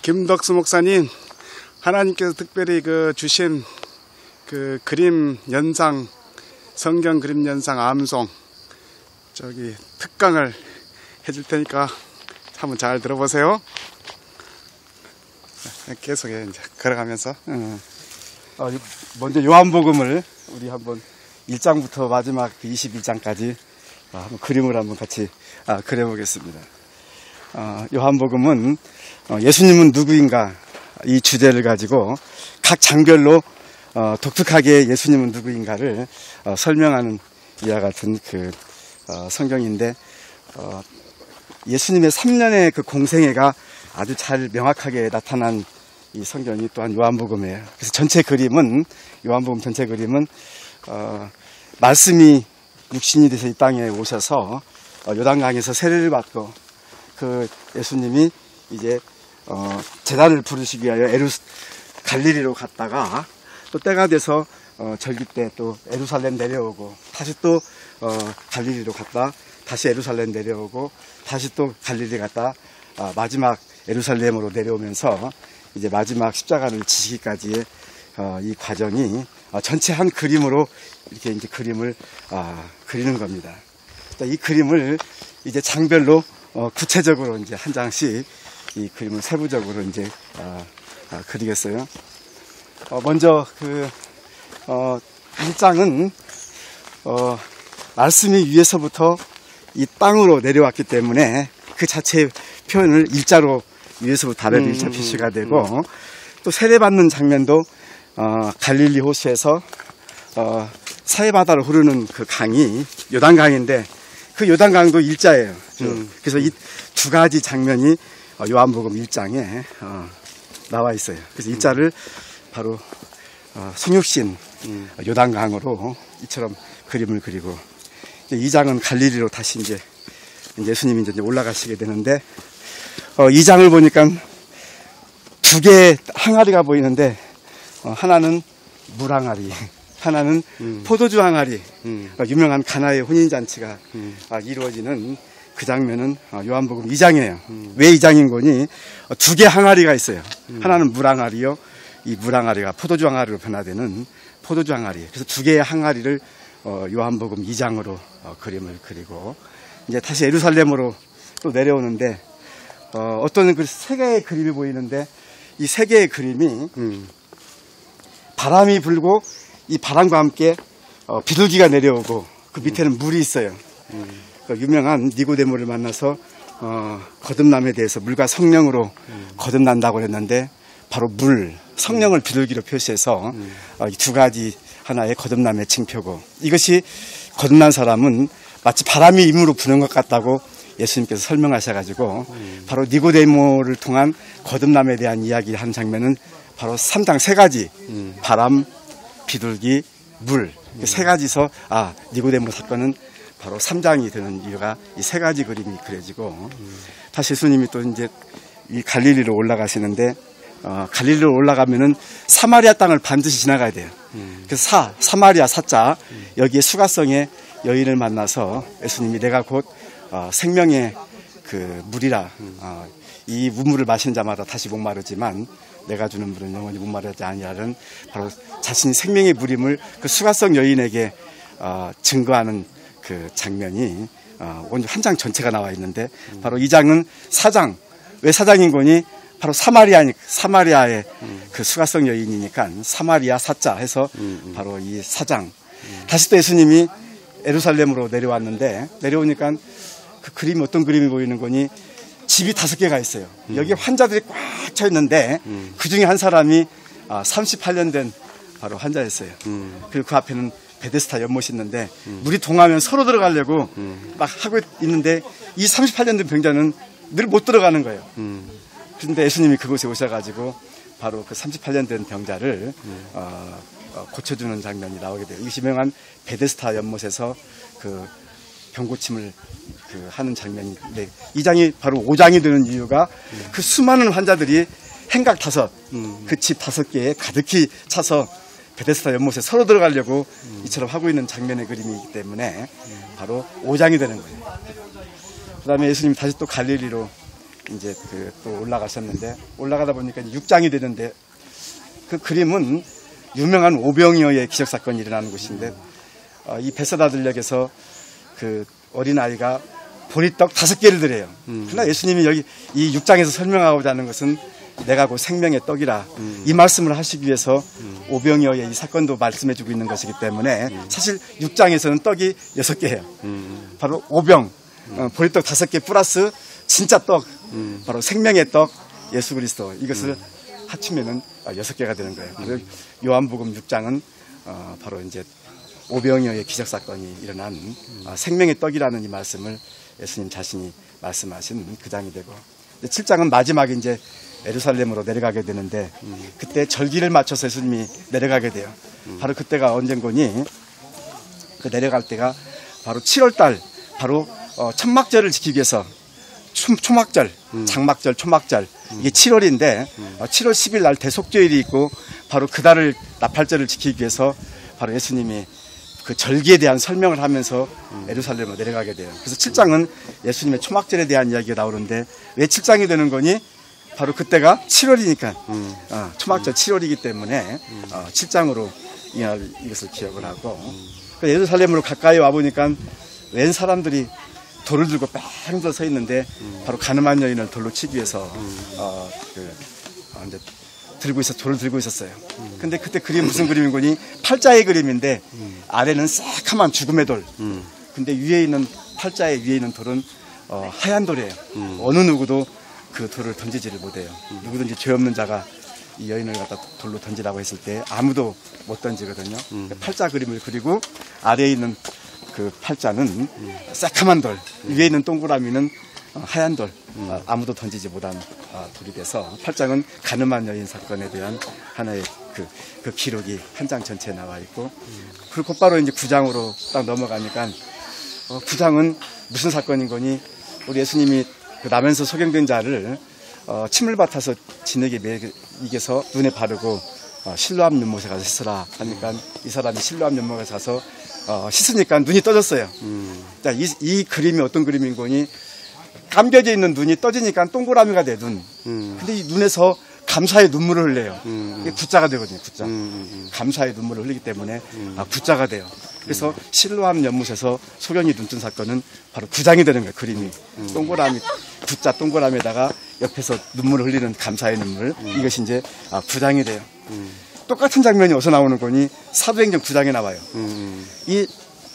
김덕수 목사님, 하나님께서 특별히 주신 그림 연상, 성경 그림 연상 암송 특강을 해줄 테니까 한번 잘 들어보세요. 계속 이제 걸어가면서 먼저 요한복음을 우리 한번 1장부터 마지막 21장까지 한번 그림을 한번 같이 그려보겠습니다. 요한복음은 예수님은 누구인가 이 주제를 가지고 각 장별로 독특하게 예수님은 누구인가를 설명하는 이와 같은 성경인데, 예수님의 3년의 그 공생애가 아주 잘 명확하게 나타난 이 성경이 또한 요한복음이에요. 그래서 전체 그림은, 요한복음 전체 그림은 말씀이 육신이 돼서 이 땅에 오셔서 요단강에서 세례를 받고 그 예수님이 이제 제단을 부르시기 위하여 갈릴리로 갔다가 또 때가 돼서 절기 때 또 예루살렘 내려오고, 다시 또 갈릴리로 갔다 다시 예루살렘 내려오고, 다시 또 갈릴리 갔다 마지막 예루살렘으로 내려오면서 이제 마지막 십자가를 지시기까지의 이 과정이 전체 한 그림으로 이렇게 이제 그림을 그리는 겁니다. 이 그림을 이제 장별로 구체적으로 이제 한 장씩 이 그림을 세부적으로 이제 그리겠어요. 먼저 1장은 말씀이 위에서부터 이 땅으로 내려왔기 때문에 그 자체의 표현을 일자로 위에서부터 아래로 일자 표시가 되고, 또 세례받는 장면도 갈릴리 호수에서 사해바다로 흐르는 그 강이 요단강인데 그 요단강도 일자예요. 그래서 이 두 가지 장면이 요한복음 1장에 나와 있어요. 그래서 일자를 바로 성육신 요단강으로 이처럼 그림을 그리고, 2장은 갈릴리로 다시 이제 예수님이 이제 올라가시게 되는데, 2장을 보니까 두 개의 항아리가 보이는데, 하나는 물 항아리, 하나는 포도주 항아리. 유명한 가나의 혼인잔치가 이루어지는 그 장면은 요한복음 2장이에요. 왜 2장인 거니? 두 개의 항아리가 있어요. 하나는 물 항아리요, 이 물 항아리가 포도주 항아리로 변화되는 포도주 항아리. 그래서 두 개의 항아리를 요한복음 2장으로 그림을 그리고, 이제 다시 예루살렘으로 또 내려오는데, 어떤 세 개의 그림이 보이는데, 이 세 개의 그림이 바람이 불고 이 바람과 함께 비둘기가 내려오고 그 밑에는 물이 있어요. 유명한 니고데모를 만나서 거듭남에 대해서 물과 성령으로 거듭난다고 했는데, 바로 물, 성령을 비둘기로 표시해서 이 두 가지 하나의 거듭남의 징표고, 이것이 거듭난 사람은 마치 바람이 임으로 부는 것 같다고 예수님께서 설명하셔가지고, 바로 니고데모를 통한 거듭남에 대한 이야기를 한 장면은 바로 3장 세 가지, 바람, 비둘기, 물, 세 가지서 니고데모 사건은 바로 3장이 되는 이유가 이 세 가지 그림이 그려지고, 다시 예수님이 또 이제 이 갈릴리로 올라가시는데, 갈릴리로 올라가면은 사마리아 땅을 반드시 지나가야 돼요. 그래서 사마리아 사자, 여기에 수가성의 여인을 만나서 예수님이 내가 곧 생명의 그 물이라, 이 우물을 마시는 자마다 다시 목마르지만 내가 주는 물은 영원히 목마르지 아니하는, 바로 자신이 생명의 물임을 그 수가성 여인에게 증거하는 그 장면이 오늘 한 장 전체가 나와 있는데, 바로 이 장은 사장. 왜 사장인 거니? 바로 사마리아의 그 수가성 여인이니까 사마리아 사자 해서 바로 이 사장. 다시 또 예수님이 예루살렘으로 내려왔는데, 내려오니까 그 그림이 어떤 그림이 보이는 거니? 집이 5개가 있어요. 여기 환자들이 꽉 차 있는데 그 중에 한 사람이 38년 된 바로 환자였어요. 그리고 그 앞에는 베데스다 연못이 있는데 물이 동하면 서로 들어가려고 막 하고 있는데, 이 38년 된 병자는 늘 못 들어가는 거예요. 그런데 예수님이 그곳에 오셔가지고 바로 그 38년 된 병자를 고쳐주는 장면이 나오게 돼요. 이것이 유명한 베데스다 연못에서 그 병고침을 하는 장면인데, 이 장이 바로 5장이 되는 이유가 그 수많은 환자들이 행각 5, 그 집 5개에 가득히 차서 베데스다 연못에 서로 들어가려고 이처럼 하고 있는 장면의 그림이기 때문에 바로 5장이 되는 거예요. 그 다음에 예수님이 다시 또 갈릴리로 이제 또 올라가셨는데 올라가다 보니까 6장이 되는데 그 그림은 유명한 오병이어의 기적 사건이 일어나는 곳인데 이 베세다 들녘에서 그 어린아이가 보리떡 5개를 드려요. 그러나 예수님이 여기 이 6장에서 설명하고자 하는 것은 내가 곧 생명의 떡이라 이 말씀을 하시기 위해서 오병이어의 이 사건도 말씀해주고 있는 것이기 때문에 사실 6장에서는 떡이 6개예요. 바로 오병, 보리떡 5개 플러스 진짜 떡, 바로 생명의 떡 예수 그리스도 이것을 합치면은 6개가 되는 거예요. 그래서 요한복음 6장은 바로 이제 오병이어의 기적 사건이 일어난 생명의 떡이라는 이 말씀을 예수님 자신이 말씀하신 그 장이 되고 7장은 마지막에 이제 예루살렘으로 내려가게 되는데 그때 절기를 맞춰서 예수님이 내려가게 돼요. 바로 그때가 언젠거니 그 내려갈 때가 바로 7월달 바로 천막절을 지키기 위해서 초막절, 장막절, 초막절 이게 7월인데 7월 10일 날 대속죄일이 있고 바로 그달을 나팔절을 지키기 위해서 바로 예수님이 그 절기에 대한 설명을 하면서 예루살렘으로 내려가게 돼요. 그래서 7장은 예수님의 초막절에 대한 이야기가 나오는데 왜 7장이 되는 거니? 바로 그때가 7월이니까 초막절 7월이기 때문에 7장으로 이것을 기억을 하고 예루살렘으로 가까이 와보니까 웬 사람들이 돌을 들고 뺑 서 있는데 바로 가늠한 여인을 돌로 치기 위해서 이제 돌을 들고 있었어요. 근데 그때 그림이 무슨 그림인 거니? 팔자의 그림인데 아래는 새카만 죽음의 돌. 근데 위에 있는 팔자의 위에 있는 돌은 하얀 돌이에요. 어느 누구도 그 돌을 던지지를 못해요. 누구든지 죄 없는 자가 이 여인을 갖다 돌로 던지라고 했을 때 아무도 못 던지거든요. 팔자 그림을 그리고 아래에 있는 그 팔자는 새카만 돌, 위에 있는 동그라미는 하얀 돌, 아무도 던지지 못한 돌이 돼서 팔장은 가늠한 여인 사건에 대한 하나의 그 기록이 한 장 전체에 나와 있고 그리고 곧바로 이제 9장으로 딱 넘어가니까 9장은 무슨 사건인 거니? 우리 예수님이 그 나면서 소경된 자를 침을 밭아서 진에게 이겨서 눈에 바르고 실로암 연못에 가서 씻으라 하니까 이 사람이 실로암 연못에 가서 씻으니까 눈이 떠졌어요. 자, 이 그림이 어떤 그림인 거니? 감겨져 있는 눈이 떠지니까 동그라미가 돼 눈. 근데 이 눈에서 감사의 눈물을 흘려요. 이게 굿자가 되거든요. 굿자. 감사의 눈물을 흘리기 때문에 굿자가 돼요. 그래서 실로암 연못에서 소경이 눈 뜬 사건은 바로 9장이 되는 거예요. 그림이 동그라미 굿자 동그라미에다가 옆에서 눈물을 흘리는 감사의 눈물. 이것이 이제 9장이 돼요. 똑같은 장면이 어디서 나오는 거니? 사도행전 9장에 나와요. 이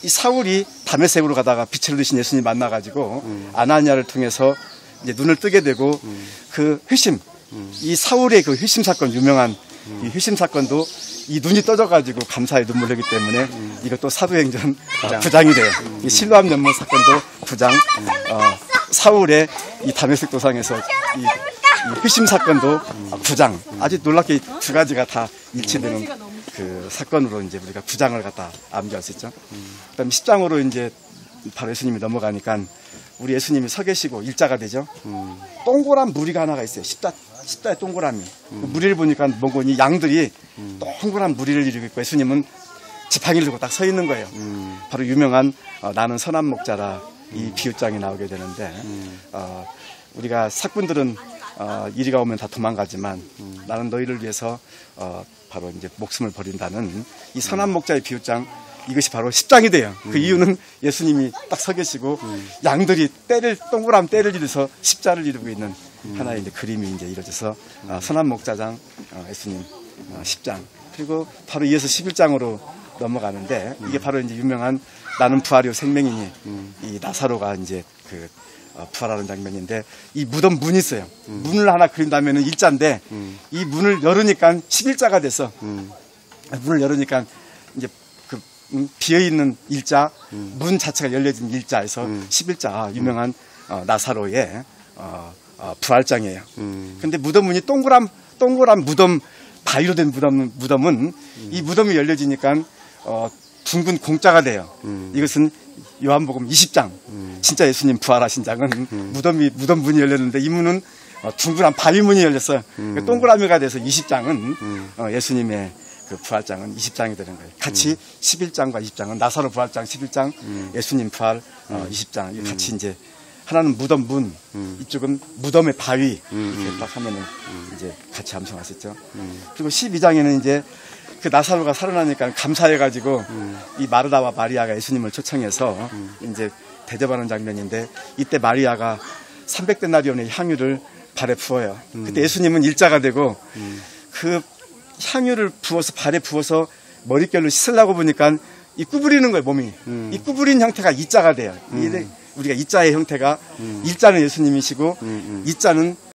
사울이 다메섹으로 가다가 빛을 얻으신 예수님 만나가지고 아나니아를 통해서 이제 눈을 뜨게 되고 그 회심, 이 사울의 그 회심 사건 유명한 이 회심 사건도 이 눈이 떠져가지고 감사의 눈물을 흘리기 때문에 이것도 사도행전 9장이 돼요. 이 실로암 연못 사건도 9장, 사울의 이 다메섹 도상에서 이 회심 사건도 9장. 아주 놀랍게 두 가지가 다 일치되는 그 사건으로 이제 우리가 9장을 갖다 암기할 수 있죠. 그다음 10장으로 이제 바로 예수님이 넘어가니까 우리 예수님이 서 계시고 일자가 되죠. 동그란 무리가 하나가 있어요. 십자의 동그라미. 그 무리를 보니까 뭔가니 양들이 동그란 무리를 이루고 있고 예수님은 지팡이를 들고 딱 서 있는 거예요. 바로 유명한 나는 선한 목자라 이 비유장이 나오게 되는데 우리가 사꾼들은 이리가 오면 다 도망가지만 나는 너희를 위해서 바로 이제 목숨을 버린다는 이 선한 목자의 비유장 이것이 바로 10장이 돼요. 그 이유는 예수님이 딱 서 계시고 양들이 동그란 떼를 이루서 십자를 이루고 있는 하나의 이제 그림이 이제 이루어져서 선한 목자장 예수님 10장 그리고 바로 이어서 11장으로 넘어가는데 이게 바로 이제 유명한 나는 부활이요 생명이니 이 나사로가 이제 그 부활하는 장면인데 이 무덤 문이 있어요. 문을 하나 그린다면은 일자인데 이 문을 열으니까 11자가 됐어. 문을 열으니까 이제 그 비어있는 일자 문 자체가 열려진 일자에서 11자 유명한 나사로의 부활장이에요. 근데 무덤 문이 동그란 무덤 바위로 된 무덤은 이 무덤이 열려지니까 둥근 공자가 돼요. 이것은 요한복음 20장 진짜 예수님 부활하신 장은 무덤 문이 열렸는데 이 문은 둥근한 바위 문이 열렸어요. 동그라미가 돼서 20장은 예수님의 그 부활장은 20장이 되는 거예요. 같이 11장과 20장은 나사로 부활장 11장, 예수님 부활 20장 같이 이제 하나는 무덤 문, 이쪽은 무덤의 바위. 이렇게 딱 하면은 이제 같이 암송하셨죠. 그리고 12장에는 이제 그 나사로가 살아나니까 감사해가지고 이 마르다와 마리아가 예수님을 초청해서 이제 대접하는 장면인데, 이때 마리아가 300데나리온의 향유를 발에 부어요. 그때 예수님은 일자가 되고 그 향유를 부어서 발에 부어서 머릿결로 씻으려고 보니까 이 구부리는 거예요, 몸이. 이 구부린 형태가 이자가 돼요. 우리가 이자의 형태가, 일자는 예수님이시고 이자는